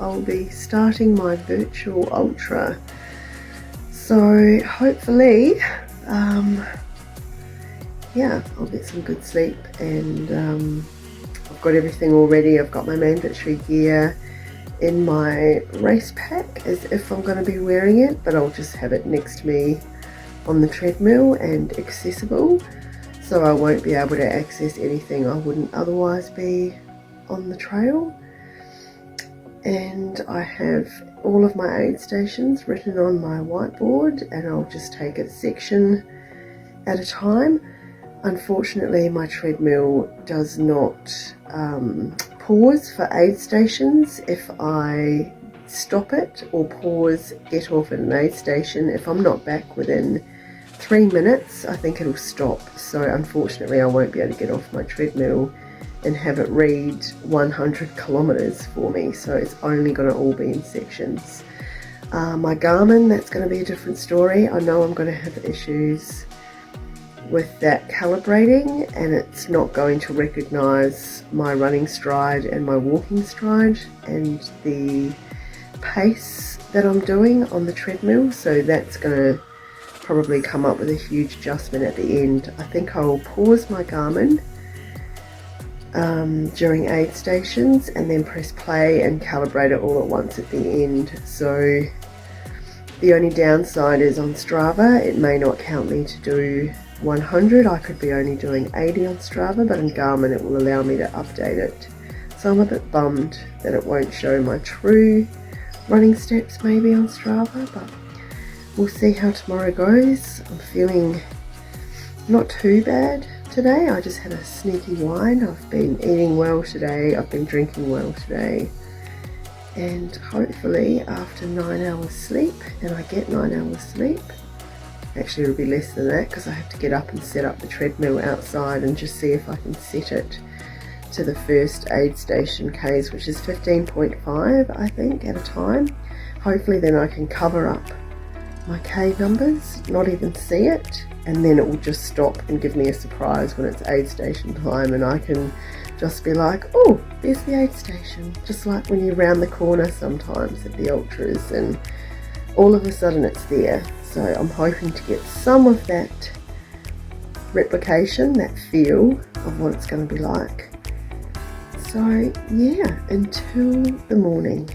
I'll be starting my virtual ultra. So hopefully, yeah, I'll get some good sleep, and I've got everything all ready. I've got my mandatory gear in my race pack as if I'm going to be wearing it, but I'll just have it next to me on the treadmill and accessible, so I won't be able to access anything I wouldn't otherwise be on the trail. And I have all of my aid stations written on my whiteboard, and I'll just take it section at a time. Unfortunately, my treadmill does not pause for aid stations. If I stop it or pause, get off at an aid station, if I'm not back within 3 minutes, I think it'll stop. So unfortunately, I won't be able to get off my treadmill and have it read 100 kilometers for me. So it's only going to all be in sections. My Garmin, that's going to be a different story. I know I'm going to have issues with that calibrating, and it's not going to recognize my running stride and my walking stride and the pace that I'm doing on the treadmill. So that's going to probably come up with a huge adjustment at the end. I think I will pause my Garmin during aid stations and then press play and calibrate it all at once at the end. So the only downside is on Strava, it may not count me to do 100. I could be only doing 80 on Strava, but in Garmin it will allow me to update it. So I'm a bit bummed that it won't show my true running steps maybe on Strava, but we'll see how tomorrow goes. I'm feeling not too bad today. I just had a sneaky wine. I've been eating well today, I've been drinking well today, and hopefully after 9 hours sleep, and I get 9 hours sleep, actually it'll be less than that because I have to get up and set up the treadmill outside and just see if I can set it to the first aid station Ks, which is 15.5 I think at a time. Hopefully then I can cover up my K numbers, not even see it, and then it will just stop and give me a surprise when it's aid station time, and I can just be like, oh, there's the aid station, just like when you're round the corner sometimes at the ultras and all of a sudden it's there. So I'm hoping to get some of that replication, that feel of what it's going to be like. So yeah, until the morning.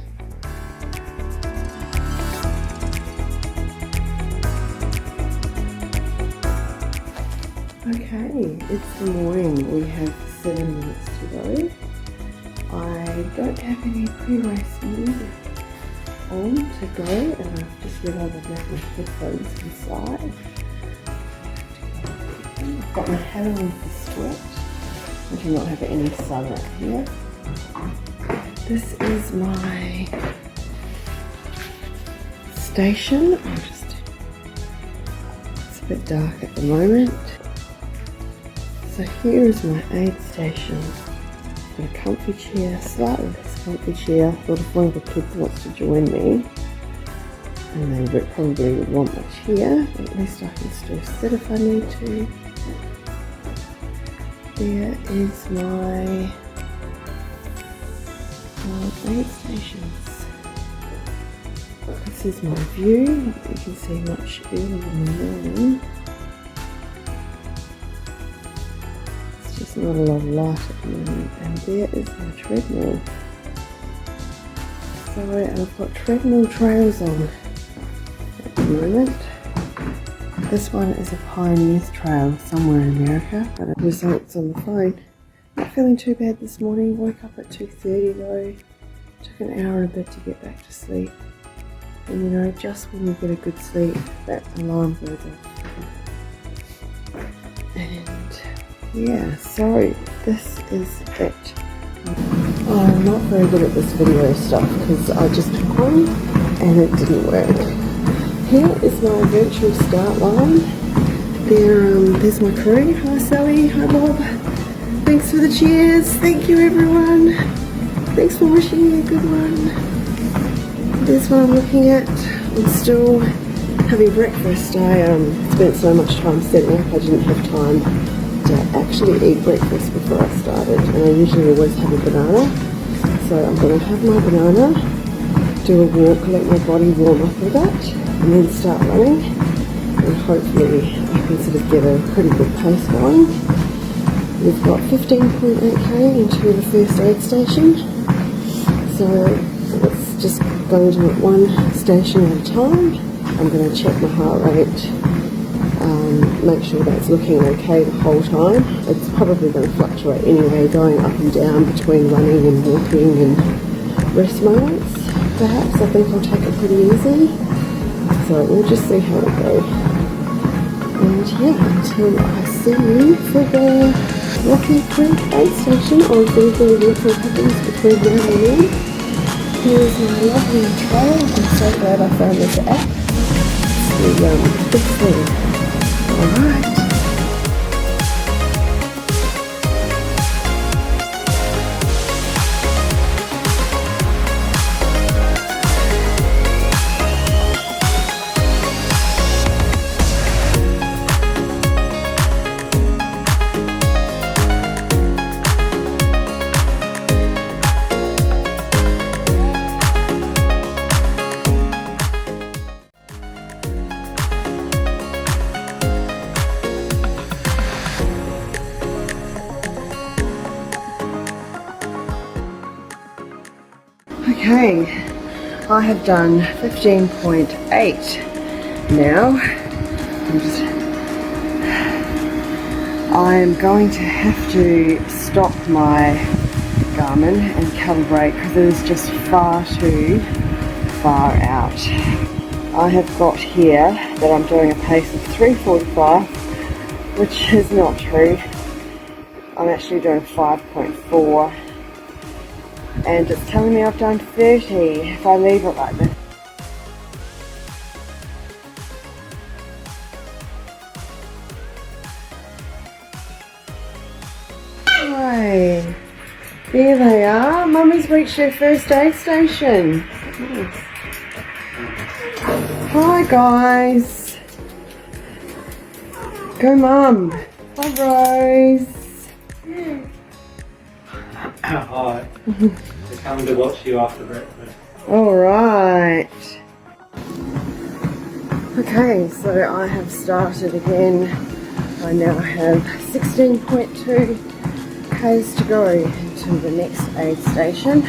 Okay, it's the morning. We have 7 minutes to go. I don't have any pre-race music on to go, and I've just realised I've left my headphones inside. I've got my hat on for sweat. I do not have any sun out here. This is my station. It's a bit dark at the moment. So here is my aid station. Got a comfy chair, slightly less comfy chair. I thought if one of the kids wants to join me, and they probably would want my chair, but at least I can still sit if I need to. There is my aid stations. This is my view. You can see much earlier in the morning. There's not a lot of light at the moment, and there is my treadmill. So, and I've got treadmill trails on at the moment. This one is a Pioneers trail somewhere in America, but it results on the phone. Not feeling too bad this morning. Woke up at 2:30 though. Took an hour and a bit to get back to sleep. And you know, just when you get a good sleep, that alarm goes off. And yeah, so this is it. I'm not very good at this video stuff because I just took one and it didn't work. Here is my virtual start line. There's my crew. Hi Sally, hi Bob. Thanks for the cheers. Thank you everyone. Thanks for wishing me a good one. There's what I'm looking at. I'm still having breakfast. I spent so much time setting up I didn't have time to actually eat breakfast before I started, and I usually always have a banana. So I'm going to have my banana do a walk, let my body warm up a bit, and then start running. And hopefully I can sort of get a pretty good pace going. We've got 15.8k into the first aid station, so let's just go into it one station at a time. I'm going to check my heart rate, make sure that's looking okay the whole time. It's probably going to fluctuate anyway, going up and down between running and walking and rest moments. Perhaps I think I'll take it pretty easy, so we'll just see how we go. And yeah, until I see you for the Rocky Creek aid station, or Google what happens between now and then. Here's my lovely trail. I'm so glad I found this app. It's the big thing. Alright. Okay, I have done 15.8 now. I am going to have to stop my Garmin and calibrate because it is just far too far out. I have got here that I'm doing a pace of 3:45, which is not true. I'm actually doing 5.4. And it's telling me I've done 30 if I leave it like this. Hi, there they are. Mummy's reached her first aid station. Hi guys. Go Mum. Hi Rose. Hi. Just coming to watch you after breakfast. Alright. Okay, so I have started again. I now have 16.2 k's to go into the next aid station.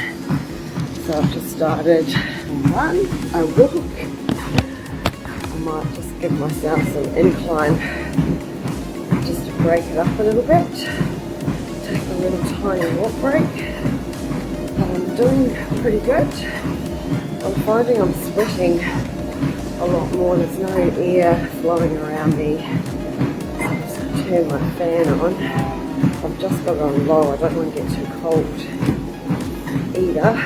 So I've just started a walk. I might just give myself some incline just to break it up a little bit. Take a little tiny walk break. I'm doing pretty good. I'm finding I'm sweating a lot more. There's no air flowing around me. So I'm just going to turn my fan on. I've just got it on low. I don't want to get too cold either.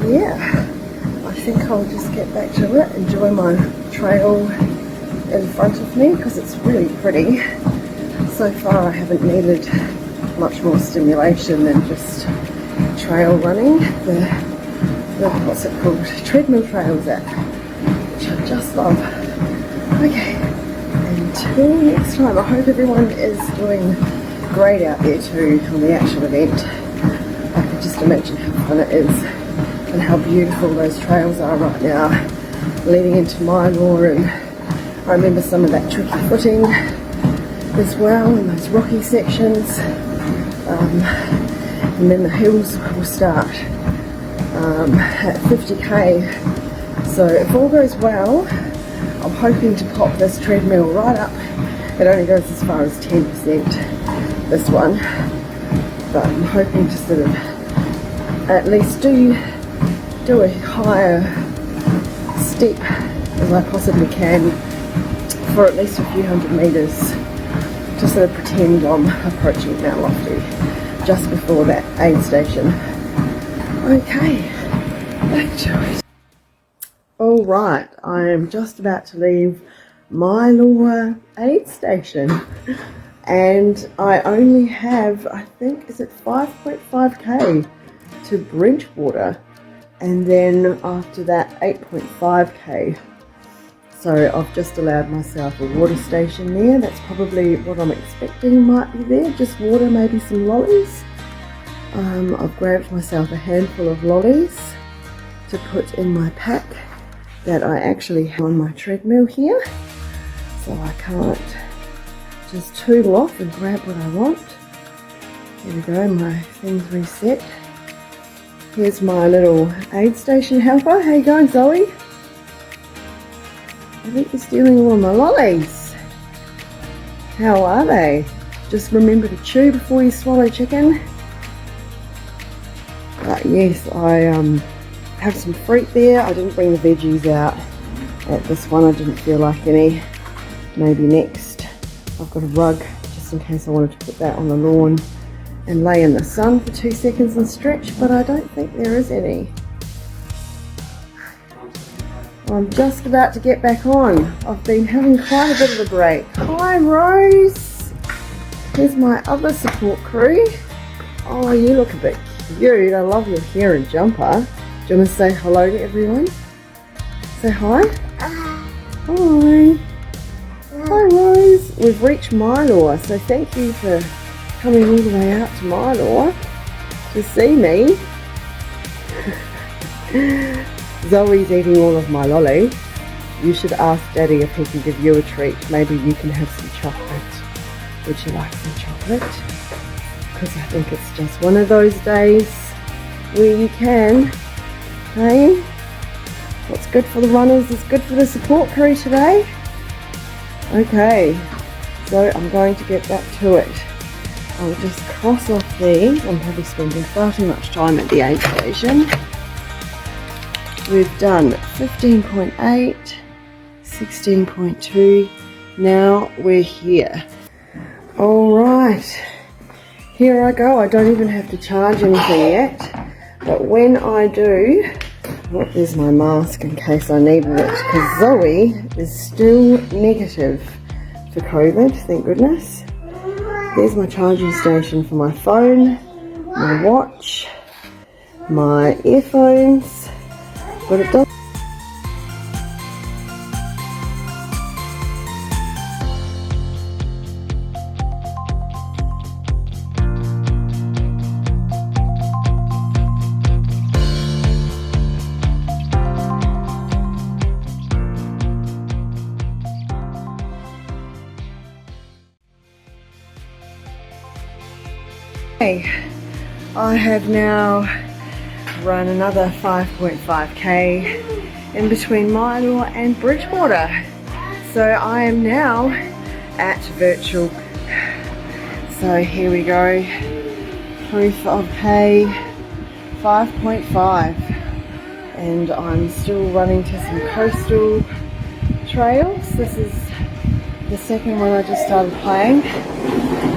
Yeah, I think I'll just get back to it, enjoy my trail in front of me because it's really pretty. So far I haven't needed much more stimulation than just trail running, the what's it called, treadmill trails app, which I just love. Okay, until next time, I hope everyone is doing great out there too on the actual event. I can just imagine how fun it is. and how beautiful those trails are right now, leading into my law. And I remember some of that tricky footing as well in those rocky sections. And then the hills will start at 50k. So if all goes well, I'm hoping to pop this treadmill right up. It only goes as far as 10%, this one, but I'm hoping to sort of at least do a higher step as I possibly can for at least a few hundred metres, to sort of pretend I'm approaching Mount Lofty just before that aid station. Okay, back to it. All right, I am just about to leave my lower aid station, and I only have, I think, is it 5.5k to Bridgewater, and then after that 8.5k. So I've just allowed myself a water station there. That's probably what I'm expecting might be there, just water, maybe some lollies. I've grabbed myself a handful of lollies to put in my pack that I actually have on my treadmill here, so I can't just tootle off and grab what I want. Here we go, my thing's reset. Here's my little aid station helper. How you going, Zoe? I think you're stealing all of my lollies. How are they? Just remember to chew before you swallow, chicken. But yes, I have some fruit there. I didn't bring the veggies out at this one. I didn't feel like any. Maybe next. I've got a rug just in case I wanted to put that on the lawn and lay in the sun for 2 seconds and stretch, but I don't think there is any. I'm just about to get back on. I've been having quite a bit of a break. Hi, Rose. Here's my other support crew. Oh, you look a bit cute. I love your hair and jumper. Do you want to say hello to everyone? Say hi. Hi. Hi, Rose. We've reached Mylor, so thank you for coming all the way out to Mylor to see me. Zoe's eating all of my lolly. You should ask Daddy if he can give you a treat. Maybe you can have some chocolate. Would you like some chocolate? Because I think it's just one of those days where you can. Hey? What's good for the runners is good for the support crew today. Okay, so I'm going to get back to it. I'll just cross off these. I'm probably spending far too much time at the aid station. We've done 15.8, 16.2, now we're here. Alright, here I go. I don't even have to charge anything yet, but when I do, well, there's my mask in case I needed it, because Zoe is still negative for COVID, thank goodness. There's my charging station for my phone, my watch, my earphones, but it does. I have now run another 5.5k in between Mylor and Bridgewater, so I am now at virtual. So here we go, proof of pay 5.5, and I'm still running to some coastal trails. This is the second one I just started playing.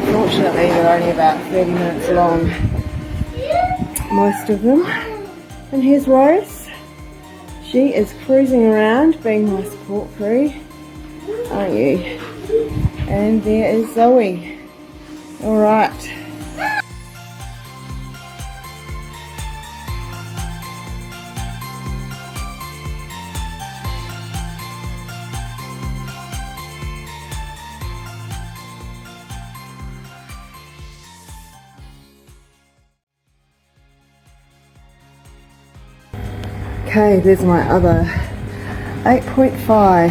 Unfortunately, they're only about 30 minutes long, most of them. And here's Rose. She is cruising around, being my support crew, aren't you? And there is Zoe. All right. Okay, there's my other 8.5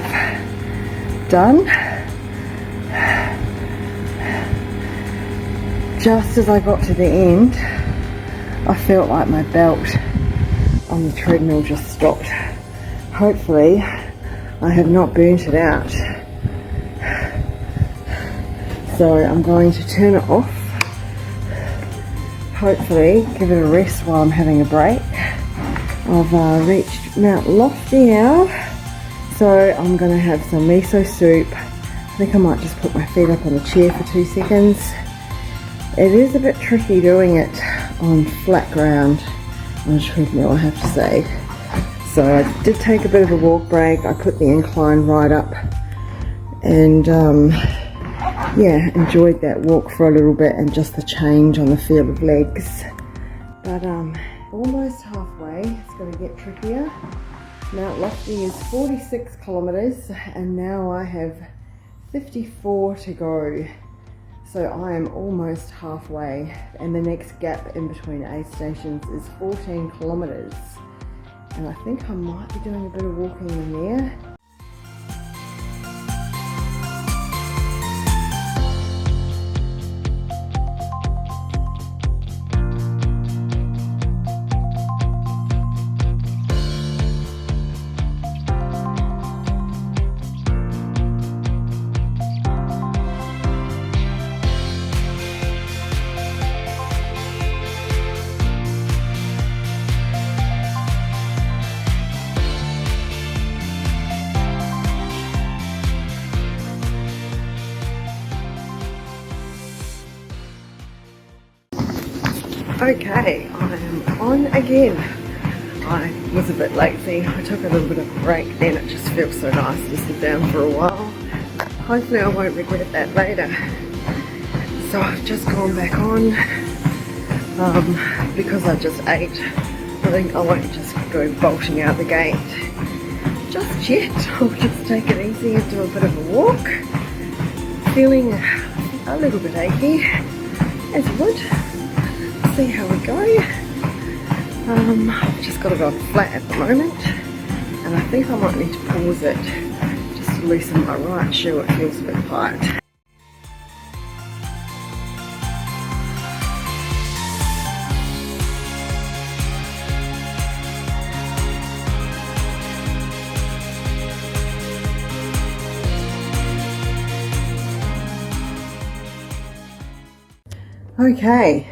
done. Just as I got to the end, I felt like my belt on the treadmill just stopped. Hopefully I have not burnt it out. So I'm going to turn it off. Hopefully give it a rest while I'm having a break. I've reached Mount Lofty now, so I'm going to have some miso soup. I think I might just put my feet up on the chair for 2 seconds. It is a bit tricky doing it on flat ground on a treadmill, I have to say. So I did take a bit of a walk break. I put the incline right up and yeah, enjoyed that walk for a little bit and just the change on the feel of legs. But almost halfway. It's going to get trickier. Mount Lofty is 46 kilometers and now I have 54 to go. So I am almost halfway, and the next gap in between aid stations is 14 kilometers. And I think I might be doing a bit of walking in there. Okay, I'm on again. I was a bit lazy. I took a little bit of a break then. It just feels so nice to sit down for a while. Hopefully I won't regret that later. So I've just gone back on because I just ate. I think I won't just go bolting out the gate just yet. I'll just take it easy and do a bit of a walk. Feeling a little bit achy, as you would. See how we go. I've just got to go flat at the moment, and I think I might need to pause it just to loosen my right shoe. It feels a bit tight. Okay.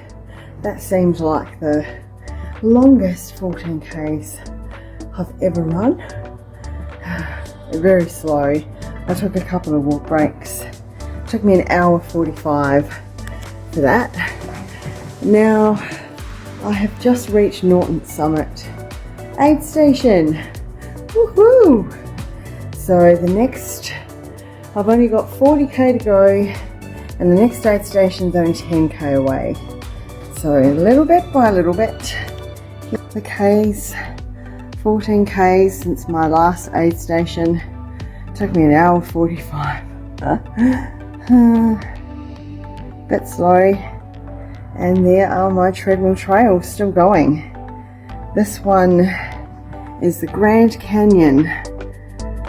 That seems like the longest 14Ks I've ever run. Very slow. I took a couple of walk breaks. It took me an hour 45 for that. Now I have just reached Norton Summit aid station. Woohoo! So the next, I've only got 40k to go, and the next aid station is only 10k away. So little bit by little bit, the Ks, 14 Ks since my last aid station. Took me an hour 45. Bit slow. And there are my treadmill trails still going. This one is the Grand Canyon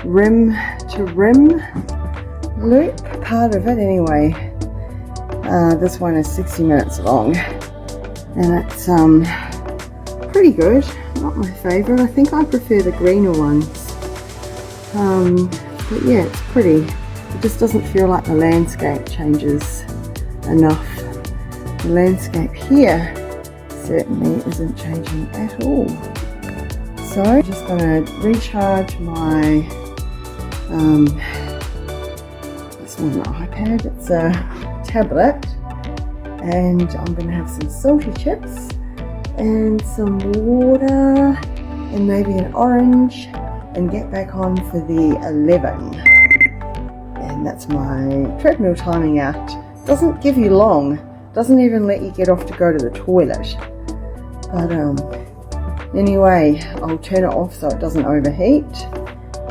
rim to rim loop, part of it anyway. This one is 60 minutes long. And it's pretty good. Not my favourite. I think I prefer the greener ones. But yeah, it's pretty. It just doesn't feel like the landscape changes enough. The landscape here certainly isn't changing at all. So I'm just going to recharge my it's not an iPad, it's a tablet. And I'm going to have some salty chips and some water and maybe an orange and get back on for the 11. And that's my treadmill timing out. Doesn't give you long, doesn't even let you get off to go to the toilet. But anyway, I'll turn it off so it doesn't overheat.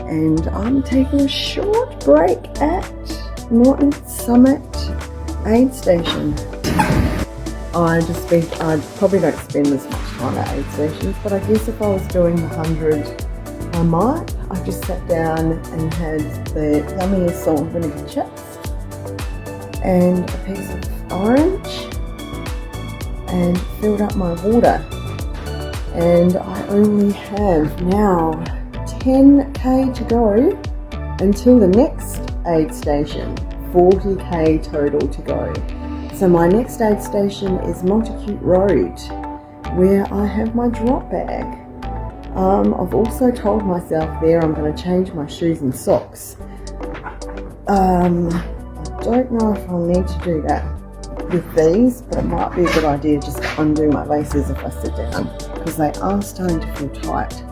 And I'm taking a short break at Norton Summit aid station. I probably don't spend this much kind of aid stations, but I guess if I was doing 100, I might. I just sat down and had the yummiest salt and vinegar chips and a piece of orange and filled up my water. And I only have now 10k to go until the next aid station, 40k total to go. So my next aid station is Montacute Road, where I have my drop bag. I've also told myself there I'm going to change my shoes and socks. I don't know if I'll need to do that with these, but it might be a good idea just to undo my laces if I sit down, because they are starting to feel tight.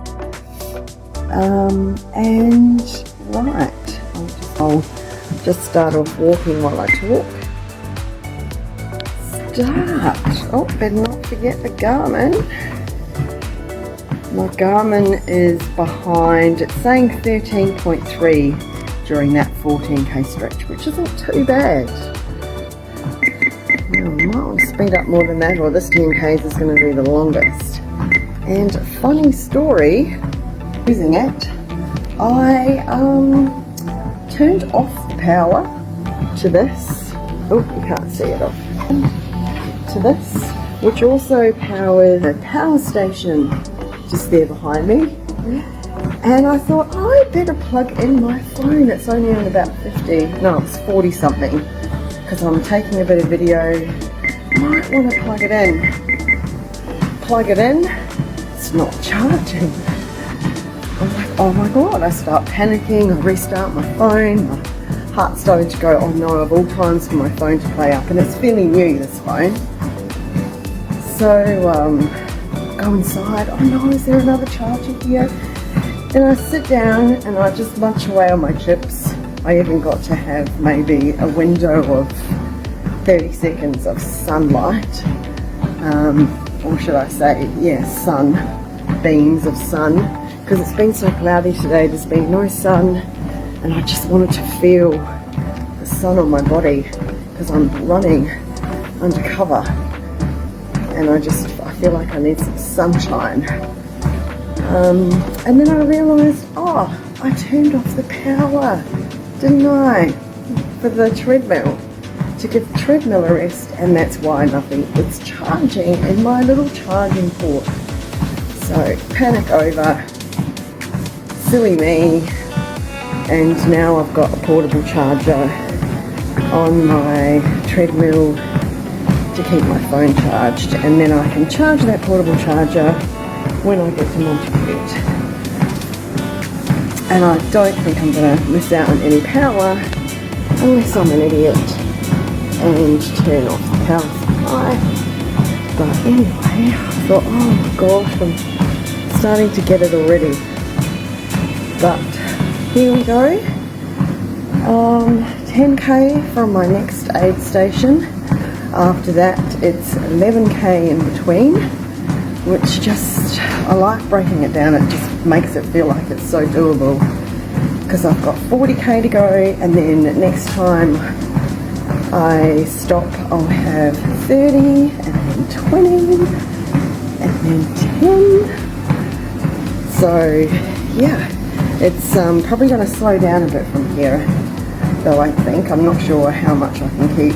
And right, I'll just start off walking while I talk. Oh, better not forget the Garmin. My Garmin is behind, it's saying 13.3 during that 14k stretch, which isn't too bad. Well, I might want to speed up more than that, or this 10k is going to be the longest. And funny story, using it, I turned off the power to this. Oh, you can't see it off. To this, which also powers a power station just there behind me. And I thought, oh, I better plug in my phone. It's only on about 50, no, it's 40 something, because I'm taking a bit of video. Might want to plug it in. Plug it in, it's not charging. I'm like, oh my god, I start panicking, I restart my phone, my heart's starting to go, oh no, of all times for my phone to play up, and it's fairly new, this phone. So, go inside, oh no, is there another charger here? Then I sit down and I just munch away on my chips. I even got to have maybe a window of 30 seconds of sunlight, or should I say, yeah, sun, beams of sun, because it's been so cloudy today, there's been no sun, and I just wanted to feel the sun on my body, because I'm running undercover, and I feel like I need some sunshine. And then I realised, oh, I turned off the power, didn't I, for the treadmill, to give the treadmill a rest, and that's why nothing is charging in my little charging port. So, panic over, silly me, and now I've got a portable charger on my treadmill to keep my phone charged, and then I can charge that portable charger when I get to Montacute. And I don't think I'm going to miss out on any power unless I'm an idiot and turn off the power supply. But anyway, I thought, oh my gosh, I'm starting to get it already. But here we go. 10k from my next aid station. After that, it's 11k in between, which just, I like breaking it down. It just makes it feel like it's so doable, because I've got 40k to go, and then next time I stop I'll have 30, and then 20, and then 10. So yeah, it's probably going to slow down a bit from here, though I think. I'm not sure how much I can keep.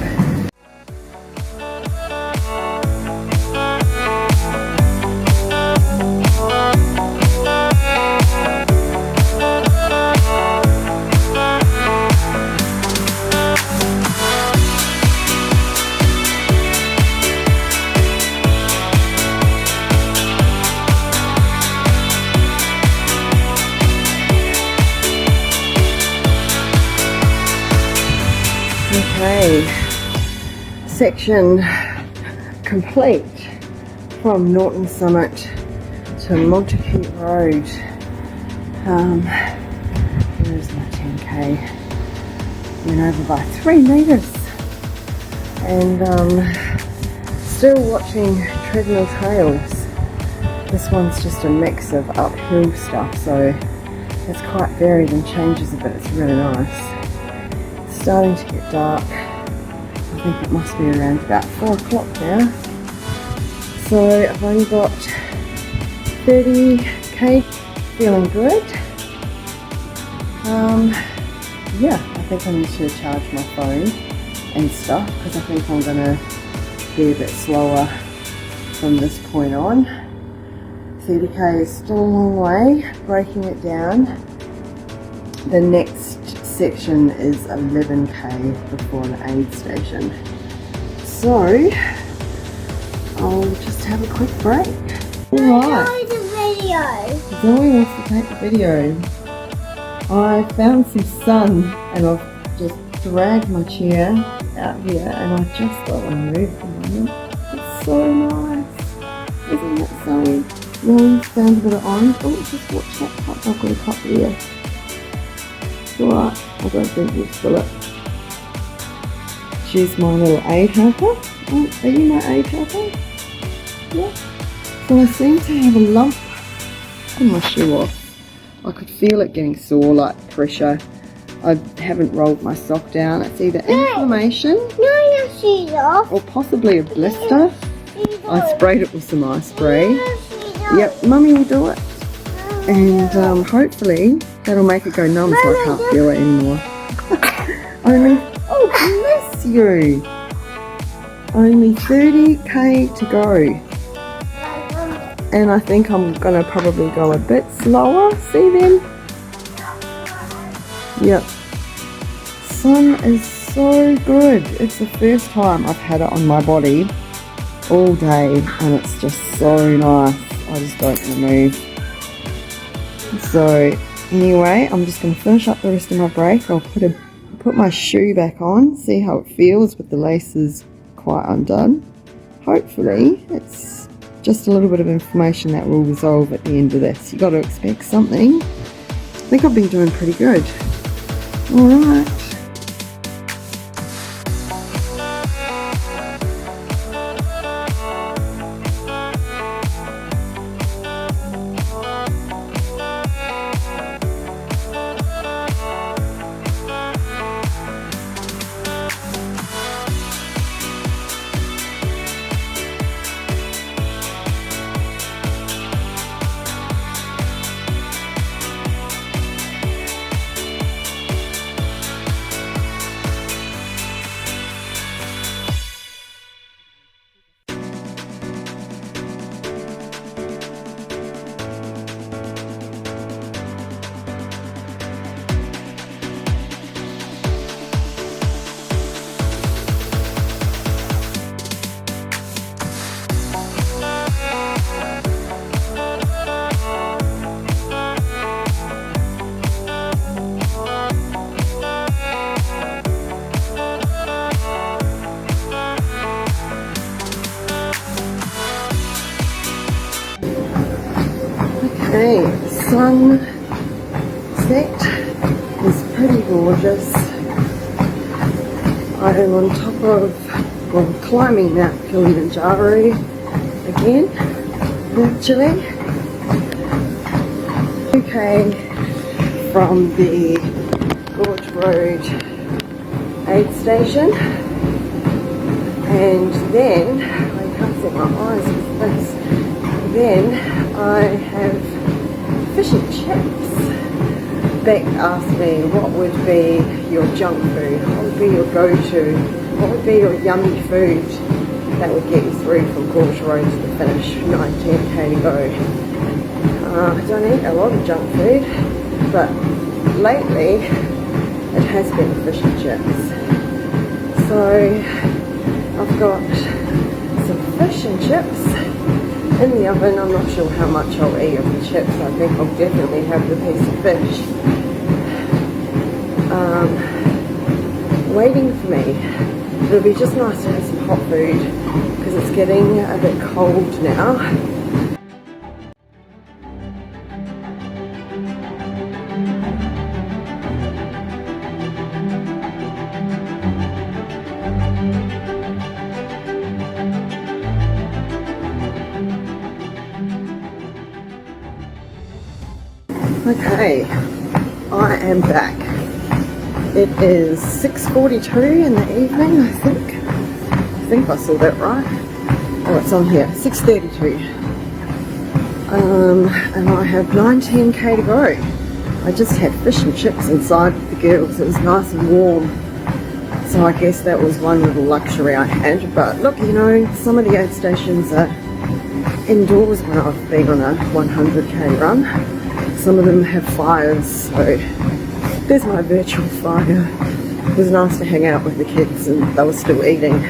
Okay, section complete from Norton Summit to Montacute Road. There's my 10k. Went over by 3 meters, and still watching treadmill trails. This one's just a mix of uphill stuff, so it's quite varied and changes a bit. It's really nice. Starting to get dark. I think it must be around about 4 o'clock now. So I've only got 30k, feeling good. Yeah, I think I need to charge my phone and stuff because I think I'm gonna be a bit slower from this point on. 30k is still a long way. Breaking it down, the next section is 11k before an aid station. So I'll just have a quick break. Alright. Zoe wants to take the video. I found some sun and I've just dragged my chair out here and I just got to move for a moment. It's so nice. Isn't it, Zoe? Zoe found a bit of orange. Oh, just watch that cup. I've got a cup there. It's alright. I don't think we'll spill it. She's my little aid helper. Oh, are you my aid helper? Yeah. So I seem to have a lump in my shoe off. I could feel it getting sore, like pressure. I haven't rolled my sock down. It's either inflammation or possibly a blister. I sprayed it with some eye spray. Yep, Mummy will do it. And hopefully that'll make it go numb so I can't feel it anymore. Oh bless you! Only 30k to go. And I think I'm gonna probably go a bit slower. See then? Yep. Sun is so good. It's the first time I've had it on my body all day and it's just so nice. I just don't want to move. So anyway, I'm just gonna finish up the rest of my break. I'll put my shoe back on, see how it feels with the laces quite undone. Hopefully it's just a little bit of inflammation that will resolve at the end of this. You got to expect something. I think I've been doing pretty good. Alright. Okay, the sunset is pretty gorgeous. I'm on top of, well, climbing Mount Kilimanjaro again, actually. Okay, from the Gorge Road aid station, and then, I can't see my eyes with this, then I have fish and chips. Beck asked me what would be your junk food, what would be your go-to, what would be your yummy food that would get you through from Gorge Road to the finish, 19k to go. I don't eat a lot of junk food, but lately it has been fish and chips. So I've got some fish and chips in the oven. I'm not sure how much I'll eat of the chips. I think I'll definitely have the piece of fish. Waiting for me. It'll be just nice to have some hot food because it's getting a bit cold now. Okay, I am back. It is 6:42 in the evening, I think I saw that right. Oh, it's on here, 6:32. And I have 19k to go. I just had fish and chips inside with the girls. It was nice and warm. So I guess that was one little luxury I had. But look, you know, some of the aid stations are indoors when I've been on a 100k run. Some of them have fires, so there's my virtual fire. It was nice to hang out with the kids and they were still eating.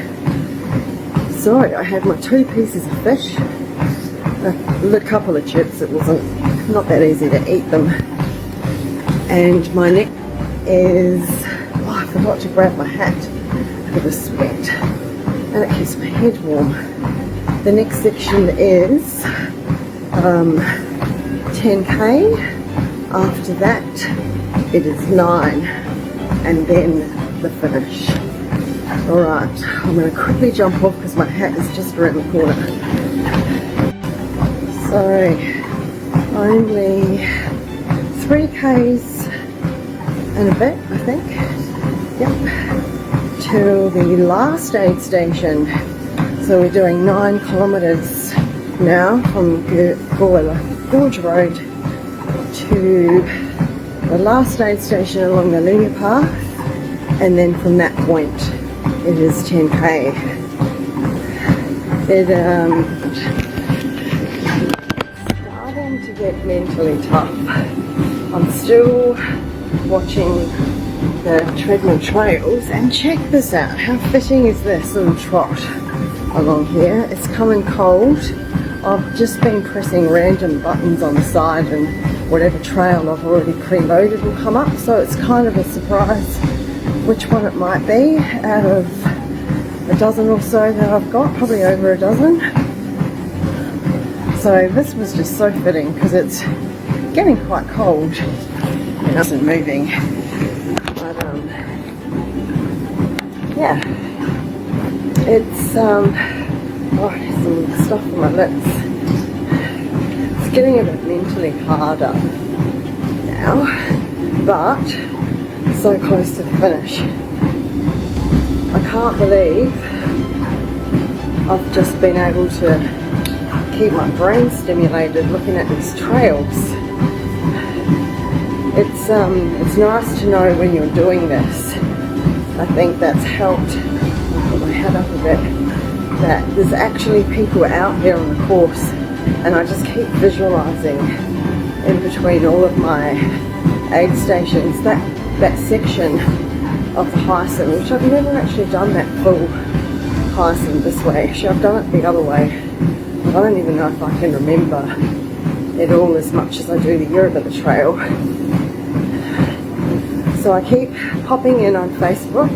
So I had my 2 pieces of fish, a couple of chips. It wasn't not that easy to eat them. And my neck is, oh, I forgot to grab my hat for the sweat, and it keeps my head warm. The next section is 10k. After that it is 9, and then the finish. Alright, I'm going to quickly jump off because my hat is just around the corner. So only 3k's and a bit, I think. Yep, till the last aid station. So we're doing 9 kilometres now from Gorge Road to the last aid station along the linear path, and then from that point it is 10k. It's starting to get mentally tough. I'm still watching the treadmill trails, and check this out. How fitting is this little trot along here? It's coming cold. I've just been pressing random buttons on the side, and whatever trail I've already preloaded will come up, so it's kind of a surprise which one it might be out of a dozen or so that I've got, probably over a dozen. So this was just so fitting because it's getting quite cold. It isn't moving, but yeah, it's oh, there's some stuff on my lips. It's getting a bit mentally harder now, but so close to the finish. I can't believe I've just been able to keep my brain stimulated looking at these trails. It's nice to know when you're doing this. I think that's helped. I'll put my head up a bit. That there's actually people out there on the course, and I just keep visualizing in between all of my aid stations that section of the Hyson, which I've never actually done that full Hyson this way. Actually, I've done it the other way, but I don't even know if I can remember it all as much as I do the Eurobilla Trail. So I keep popping in on Facebook,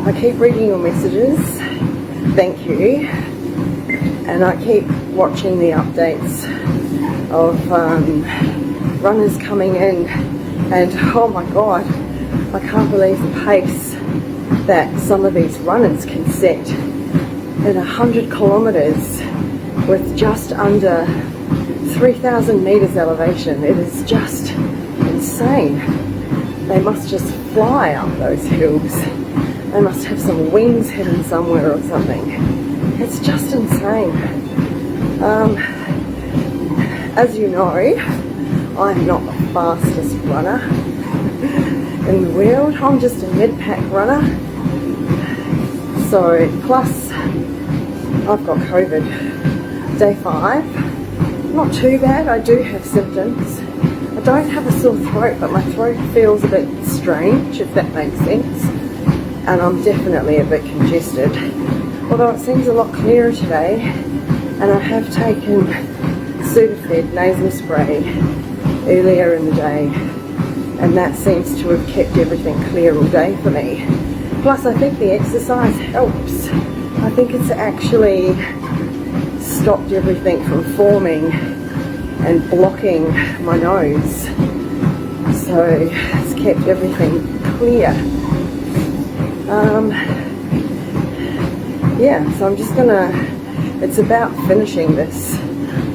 I keep reading your messages, thank you, and I keep watching the updates of runners coming in, and oh my god, I can't believe the pace that some of these runners can set at 100 kilometres with just under 3,000 metres elevation. It is just insane. They must just fly up those hills. They must have some wings hidden somewhere or something. It's just insane. As you know, I'm not the fastest runner in the world. I'm just a mid-pack runner. So, plus I've got COVID. Day 5. Not too bad. I do have symptoms. I don't have a sore throat, but my throat feels a bit strange, if that makes sense. And I'm definitely a bit congested. Although it seems a lot clearer today, and I have taken Sudafed nasal spray earlier in the day, and that seems to have kept everything clear all day for me. Plus I think the exercise helps. I think it's actually stopped everything from forming and blocking my nose, so it's kept everything clear. Yeah, so I'm just gonna, it's about finishing this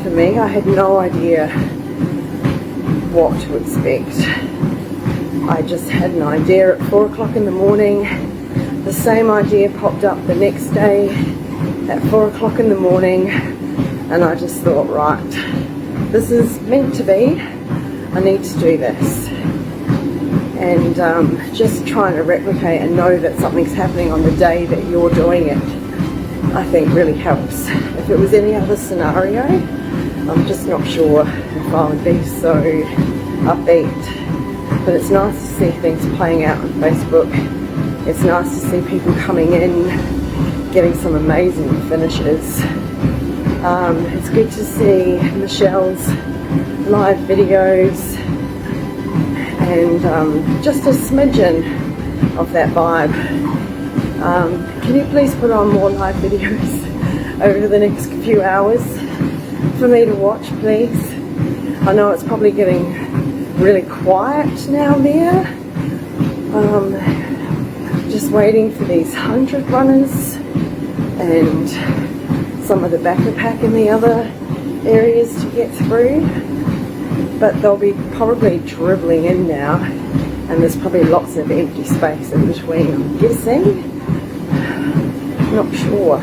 for me. I had no idea what to expect. I just had an idea at 4 o'clock in the morning. The same idea popped up the next day at 4 o'clock in the morning, and I just thought, right, this is meant to be, I need to do this. And just trying to replicate and know that something's happening on the day that you're doing it, I think really helps. If it was any other scenario, I'm just not sure if I would be so upbeat. But it's nice to see things playing out on Facebook. It's nice to see people coming in, getting some amazing finishes. It's good to see Michelle's live videos and just a smidgen of that vibe. Can you please put on more live videos over the next few hours for me to watch, please? I know it's probably getting really quiet now there. Just waiting for these 100 runners and some of the backer pack in the other areas to get through. But they'll be probably dribbling in now, and there's probably lots of empty space in between, I'm guessing. Not sure.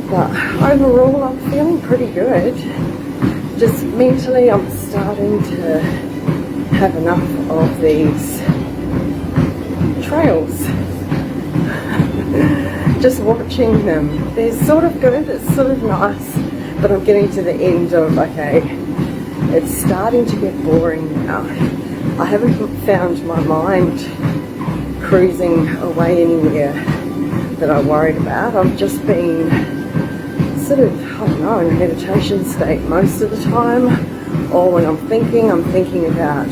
But overall, I'm feeling pretty good. Just mentally, I'm starting to have enough of these trails. Just watching them. They're sort of good, it's sort of nice, but I'm getting to the end of, okay, it's starting to get boring now. I haven't found my mind cruising away anywhere that I worried about. I've just been sort of, I don't know, in a meditation state most of the time, or when I'm thinking about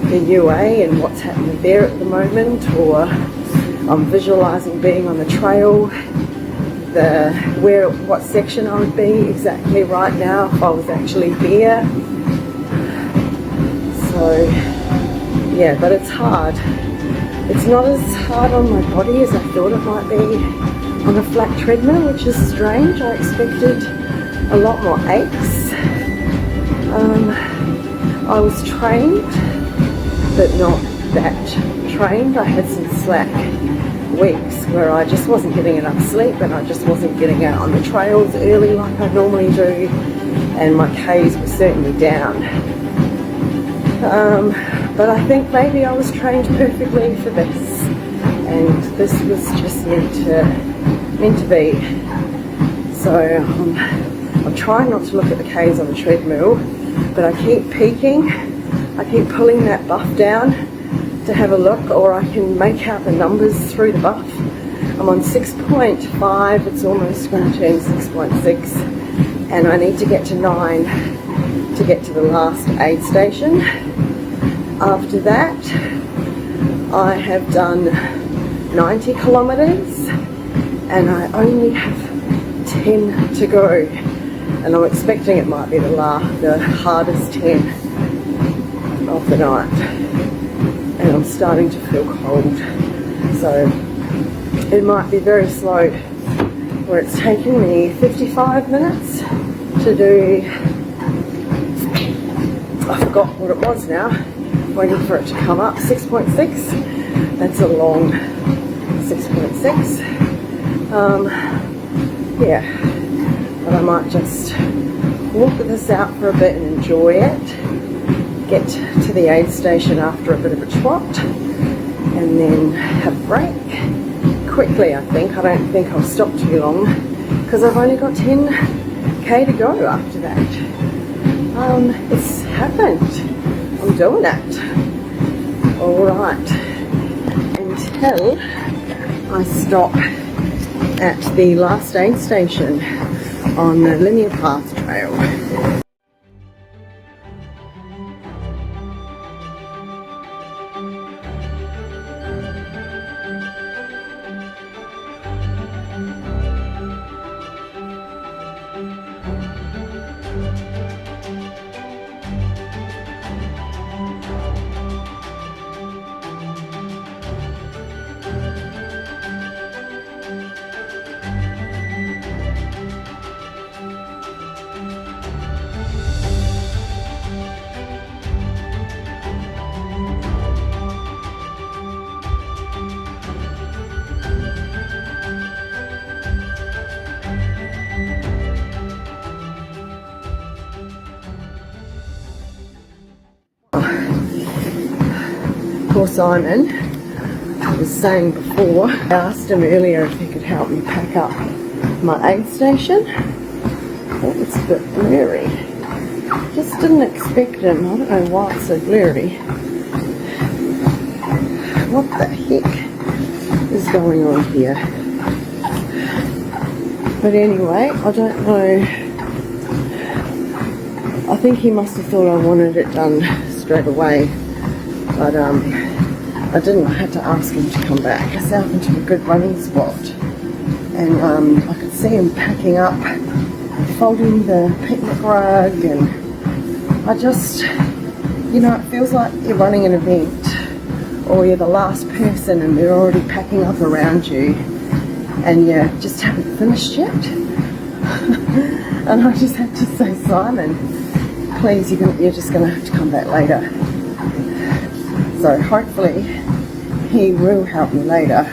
the UA and what's happening there at the moment, or I'm visualizing being on the trail, what section I would be exactly right now if I was actually there. So yeah, but it's hard. It's not as hard on my body as I thought it might be on a flat treadmill, which is strange. I expected a lot more aches. I was trained, but not that trained. I had some slack weeks where I just wasn't getting enough sleep, and I just wasn't getting out on the trails early like I normally do, and my Ks were certainly down. But I think maybe I was trained perfectly for this, and this was just meant to be. So I'm trying not to look at the Ks on the treadmill, but I keep peeking, I keep pulling that buff down to have a look, or I can make out the numbers through the buff. I'm on 6.5, it's almost going to turn 6.6, and I need to get to 9 to get to the last aid station. After that, I have done 90 kilometers, and I only have 10 to go, and I'm expecting it might be the hardest 10 of the night. And I'm starting to feel cold, so it might be very slow, where it's taking me 55 minutes to do, I forgot what it was now, waiting for it to come up, 6.6, that's a long 6.6, yeah, but I might just walk this out for a bit and enjoy it. Get to the aid station after a bit of a trot, and then have a break quickly. I don't think I'll stop too long, because I've only got 10k to go after that. It's happened. I'm doing it. Alright, until I stop at the last aid station on the linear path trail. Poor Simon was saying before, I asked him earlier if he could help me pack up my aid station. Oh, it's a bit blurry. Just didn't expect him. I don't know why it's so blurry. What the heck is going on here? But anyway, I don't know. I think he must have thought I wanted it done straight away. But I didn't. I had to ask him to come back. I set up into a good running spot. And I could see him packing up, folding the picnic rug, and I just, you know, it feels like you're running an event, or you're the last person and they're already packing up around you, and you just haven't finished yet. And I just had to say, Simon, please, you're just going to have to come back later. So hopefully he will help me later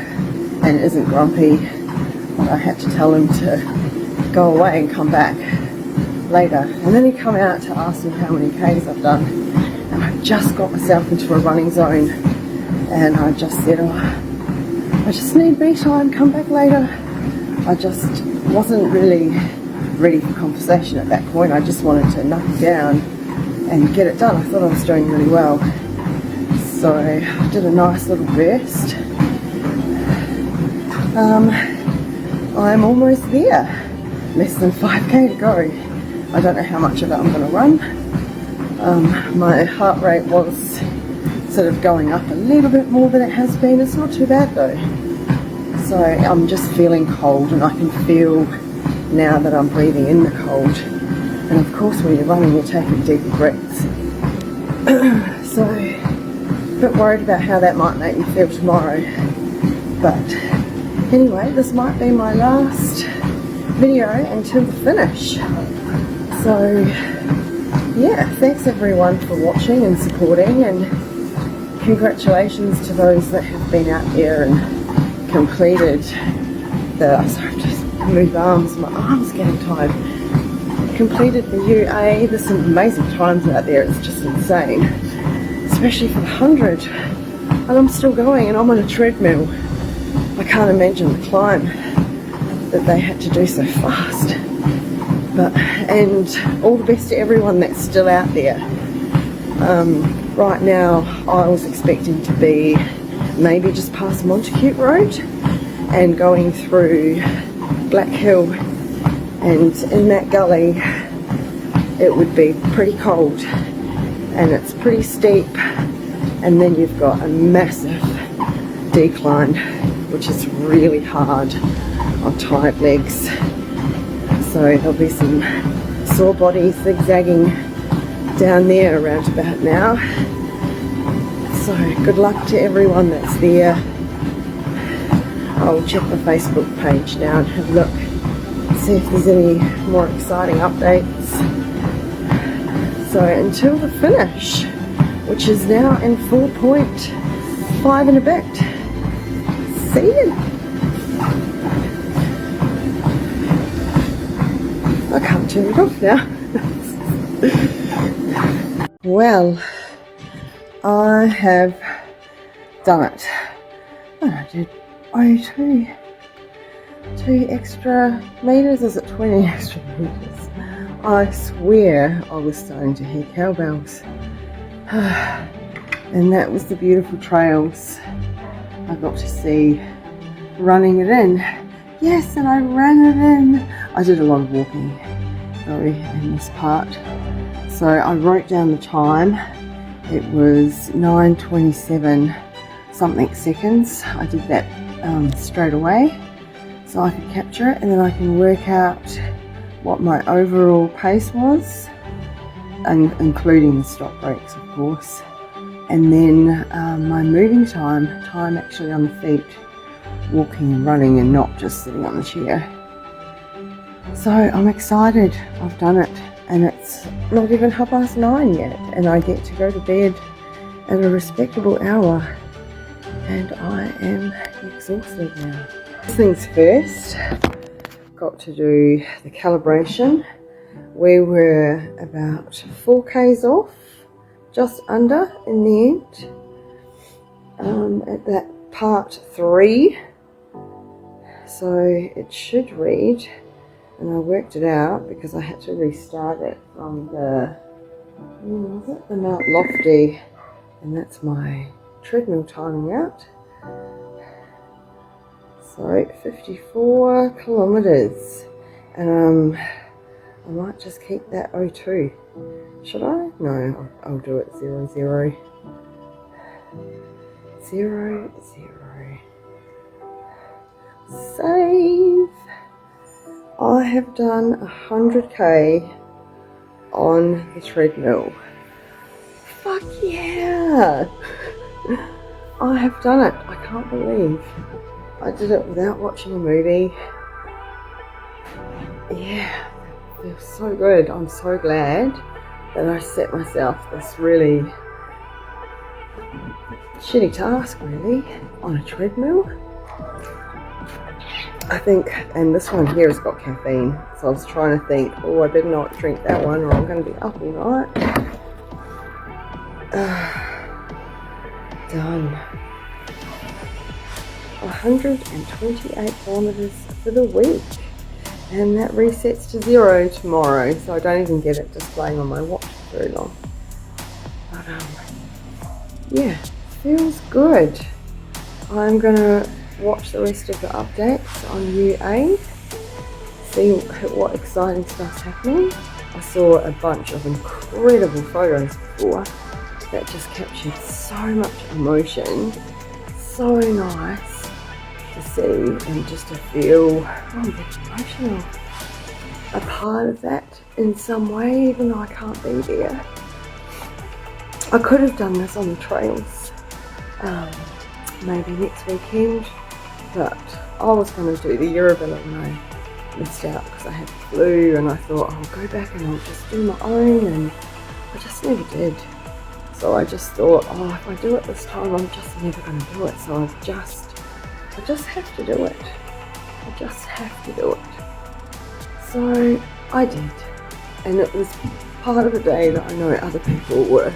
and isn't grumpy. I had to tell him to go away and come back later. And then he come out to ask me how many Ks I've done. And I just got myself into a running zone. And I just said, oh, I just need me time, come back later. I just wasn't really ready for conversation at that point. I just wanted to knock it down and get it done. I thought I was doing really well. So I did a nice little burst. I'm almost there. Less than 5k to go. I don't know how much of it I'm going to run. My heart rate was sort of going up a little bit more than it has been. It's not too bad though. So I'm just feeling cold, and I can feel now that I'm breathing in the cold. And of course when you're running you're taking deeper breaths. So a bit worried about how that might make me feel tomorrow. But anyway, this might be my last video until the finish. So yeah, thanks everyone for watching and supporting, and congratulations to those that have been out there and completed the, sorry, just move arms, my arms getting tired. Completed the UA. There's some amazing times out there, it's just insane, especially for the 100. And I'm still going, and I'm on a treadmill. I can't imagine the climb that they had to do so fast. But, and all the best to everyone that's still out there. Right now I was expecting to be maybe just past Montacute Road and going through Black Hill, and in that gully it would be pretty cold and it's pretty steep, and then you've got a massive decline which is really hard on tired legs. So there'll be some sore bodies zigzagging down there around about now. So good luck to everyone that's there. I'll check the Facebook page now and have a look, see if there's any more exciting updates. So until the finish, which is now in 4.5 and a bit. See you. I can't turn it off now. Well, I have done it. Oh, I did two extra meters. Is it 20 extra meters? I swear I was starting to hear cowbells. And that was the beautiful trails I got to see running it in. Yes, and I ran it in. I did a lot of walking though in this part. So I wrote down the time. It was 9:27 something seconds. I did that straight away so I could capture it, and then I can work out what my overall pace was, and including the stop breaks of course, and then my moving time actually on the feet, walking and running and not just sitting on the chair. So I'm excited, I've done it, and it's not even 9:30 yet, and I get to go to bed at a respectable hour, and I am exhausted now. First things first, got to do the calibration. We were about 4Ks off, just under in the end. at that part 3. So it should read, and I worked it out because I had to restart it from the, was it the Mount Lofty, and that's my treadmill timing out. So 54 kilometers, and I might just keep that 02. Should I? No, I'll do it 0, 0. 0, 0. Save. I have done 100k on the treadmill. Fuck yeah! I have done it. I can't believe I did it without watching a movie. Yeah, it feels so good. I'm so glad that I set myself this really shitty task, really, on a treadmill. I think, and this one here has got caffeine, so I was trying to think, oh, I better not drink that one or I'm going to be up all night. Done. 128 kilometers for the week, and that resets to 0 tomorrow, so I don't even get it displaying on my watch for very long. But yeah, feels good. I'm gonna watch the rest of the updates on UA, see what exciting stuff's happening. I saw a bunch of incredible photos before that just captured so much emotion. So nice to see and just to feel, I'm getting emotional, a part of that in some way, even though I can't be there. I could have done this on the trails, maybe next weekend, but I was going to do the Eurobilla and I missed out because I had the flu, and I thought I'll go back and I'll just do my own, and I just never did. So I just thought, oh, if I do it this time, I'm just never going to do it. So I just have to do it. I just have to do it. So I did. And it was part of a day that I know other people were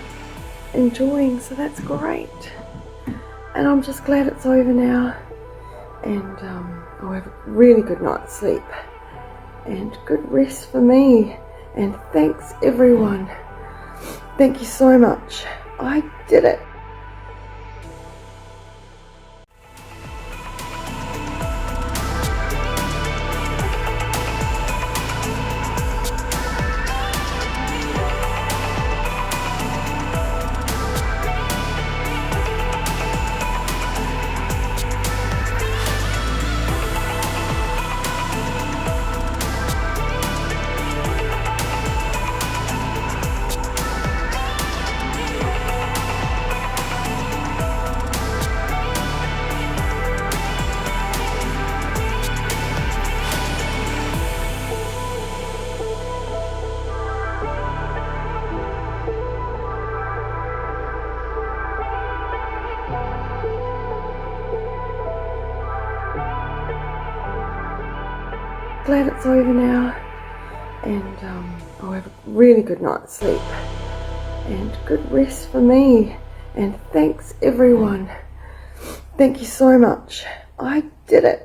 enjoying, so that's great. And I'm just glad it's over now. And I'll have a really good night's sleep. And good rest for me. And thanks everyone. Thank you so much. I did it. Glad it's over now, and I'll have a really good night's sleep and good rest for me. And thanks everyone. Thank you so much. I did it.